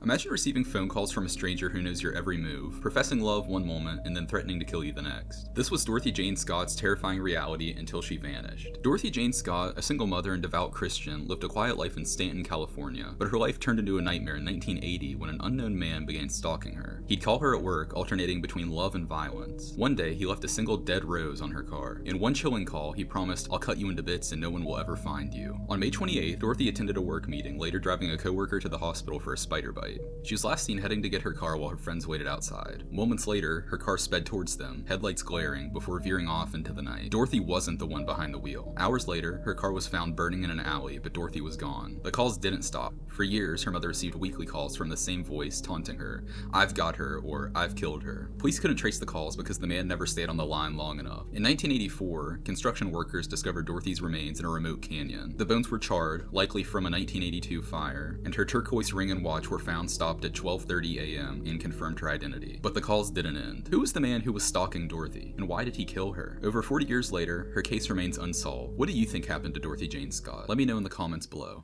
Imagine receiving phone calls from a stranger who knows your every move, professing love one moment and then threatening to kill you the next. This was Dorothy Jane Scott's terrifying reality until she vanished. Dorothy Jane Scott, a single mother and devout Christian, lived a quiet life in Stanton, California, but her life turned into a nightmare in 1980 when an unknown man began stalking her. He'd call her at work, alternating between love and violence. One day, he left a single dead rose on her car. In one chilling call, he promised, "I'll cut you into bits and no one will ever find you." On May 28th, Dorothy attended a work meeting, later driving a coworker to the hospital for a spider bite. She was last seen heading to get her car while her friends waited outside. Moments later, her car sped towards them, headlights glaring, before veering off into the night. Dorothy wasn't the one behind the wheel. Hours later, her car was found burning in an alley, but Dorothy was gone. The calls didn't stop. For years, her mother received weekly calls from the same voice, taunting her, "I've got her," or "I've killed her." Police couldn't trace the calls because the man never stayed on the line long enough. In 1984, construction workers discovered Dorothy's remains in a remote canyon. The bones were charred, likely from a 1982 fire, and her turquoise ring and watch were found stopped at 12:30 a.m. and confirmed her identity. But the calls didn't end. Who was the man who was stalking Dorothy, and why did he kill her? Over 40 years later, her case remains unsolved. What do you think happened to Dorothy Jane Scott? Let me know in the comments below.